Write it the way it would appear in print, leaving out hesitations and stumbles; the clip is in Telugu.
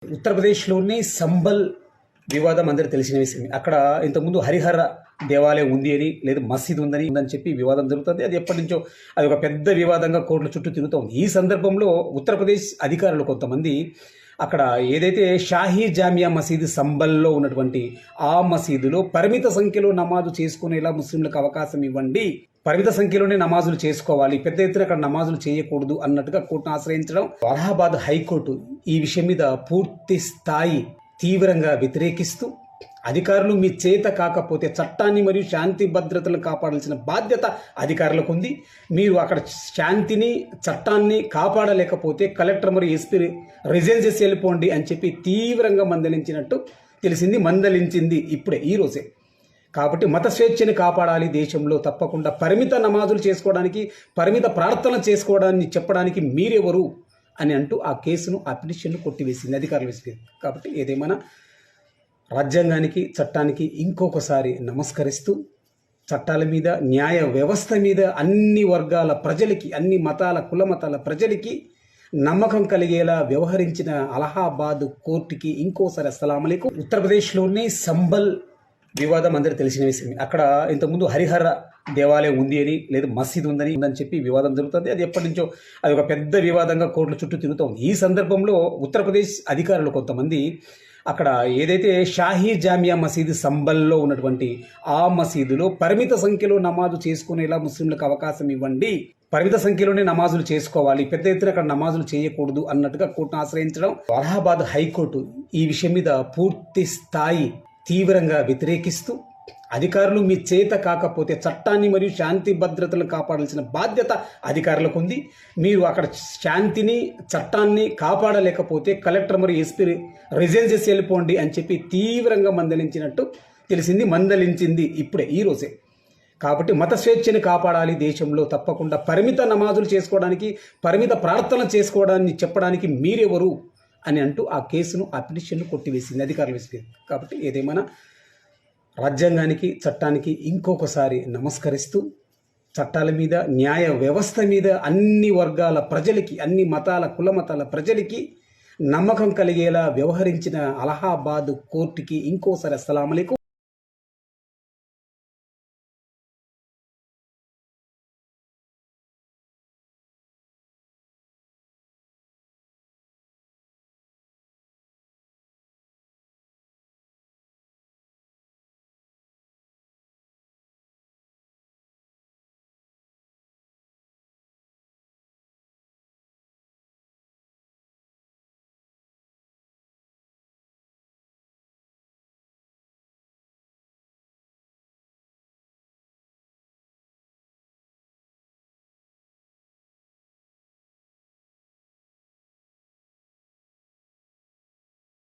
ఉత్తరప్రదేశ్లోని సంబల్ వివాదం అందరికీ తెలిసిన విషయమే. అక్కడ ఇంతకుముందు హరిహర దేవాలయం ఉంది అని, లేదు మసీద్ ఉందని చెప్పి వివాదం జరుగుతుంది. అది ఎప్పటి నుంచో అది ఒక పెద్ద వివాదంగా కోర్టుల చుట్టూ తిరుగుతోంది. ఈ సందర్భంలో ఉత్తరప్రదేశ్ అధికారులు కొంతమంది అక్కడ ఏదైతే షాహీ జామియా మసీదు సంబల్లో ఉన్నటువంటి ఆ మసీదులో పరిమిత సంఖ్యలో నమాజు చేసుకునేలా ముస్లింలకు అవకాశం ఇవ్వండి, పరిమిత సంఖ్యలోనే నమాజులు చేసుకోవాలి, పెద్ద ఎత్తున అక్కడ నమాజులు చేయకూడదు అన్నట్టుగా కోర్టును ఆశ్రయించడం. అలహాబాద్ హైకోర్టు ఈ విషయం మీద పూర్తి స్థాయి తీవ్రంగా వ్యతిరేకిస్తూ, అధికారులు మీ చేత కాకపోతే చట్టాన్ని మరియు శాంతి భద్రతలను కాపాడాల్సిన బాధ్యత అధికారులకు ఉంది. మీరు అక్కడ శాంతిని చట్టాన్ని కాపాడలేకపోతే కలెక్టర్ మరియు ఎస్పీ రిజైన్ చేసి వెళ్ళిపోండి అని చెప్పి తీవ్రంగా మందలించినట్టు తెలిసింది. మందలించింది ఇప్పుడే ఈ రోజే. కాబట్టి మత స్వేచ్ఛని కాపాడాలి దేశంలో, తప్పకుండా పరిమిత నమాజులు చేసుకోవడానికి, పరిమిత ప్రార్థన చేసుకోవడాన్ని చెప్పడానికి మీరెవరు అని అంటూ ఆ కేసును, ఆ పిటిషన్ను కొట్టివేసింది, అధికారులు వేసింది. కాబట్టి ఏదేమైనా రాజ్యాంగానికి, చట్టానికి ఇంకొకసారి నమస్కరిస్తూ, చట్టాల మీద, న్యాయ వ్యవస్థ మీద అన్ని వర్గాల ప్రజలకి, అన్ని మతాల, కుల మతాల ప్రజలకి నమ్మకం కలిగేలా వ్యవహరించిన అలహాబాద్ కోర్టుకి ఇంకోసారి అస్సలాము అలైకుం. ఉత్తరప్రదేశ్లోని సంబల్ వివాదం అందరికీ తెలిసిన విషయమే. అక్కడ ఇంతకుముందు హరిహర దేవాలయం ఉంది అని, లేదు మసీద్ ఉందని చెప్పి వివాదం జరుగుతుంది. అది ఎప్పటి నుంచో అది ఒక పెద్ద వివాదంగా కోర్టుల చుట్టూ తిరుగుతోంది. ఈ సందర్భంలో ఉత్తరప్రదేశ్ అధికారులు కొంతమంది అక్కడ ఏదైతే షాహీ జామియా మసీదు సంబల్లో ఉన్నటువంటి ఆ మసీదులో పరిమిత సంఖ్యలో నమాజు చేసుకునేలా ముస్లింలకు అవకాశం ఇవ్వండి, పరిమిత సంఖ్యలోనే నమాజులు చేసుకోవాలి, పెద్ద ఎత్తున అక్కడ నమాజులు చేయకూడదు అన్నట్టుగా కోర్టును ఆశ్రయించడం. అలహాబాద్ హైకోర్టు ఈ విషయం మీద పూర్తి స్థాయి తీవ్రంగా వ్యతిరేకిస్తూ, అధికారులు మీ చేత కాకపోతే చట్టాన్ని మరియు శాంతి భద్రతలను కాపాడాల్సిన బాధ్యత అధికారులకు ఉంది. మీరు అక్కడ శాంతిని చట్టాన్ని కాపాడలేకపోతే కలెక్టర్ మరియు ఎస్పీ రిజైన్ చేసి వెళ్ళిపోండి అని చెప్పి తీవ్రంగా మందలించినట్టు తెలిసింది. మందలించింది ఇప్పుడే ఈ రోజే. కాబట్టి మత స్వేచ్ఛని కాపాడాలి దేశంలో, తప్పకుండా పరిమిత నమాజులు చేసుకోవడానికి, పరిమిత ప్రార్థన చేసుకోవడాన్ని చెప్పడానికి మీరెవరు అని అంటూ ఆ కేసును, ఆ పిటిషన్ను కొట్టివేసింది, అధికారులు వేసింది. కాబట్టి ఏదేమైనా రాజ్యాంగానికి, చట్టానికి ఇంకొకసారి నమస్కరిస్తూ, చట్టాల మీద, న్యాయ వ్యవస్థ మీద అన్ని వర్గాల ప్రజలకి, అన్ని మతాల, కుల మతాల ప్రజలకి నమ్మకం కలిగేలా వ్యవహరించిన అలహాబాద్ కోర్టుకి ఇంకోసారి అస్సలాము అలైకుం.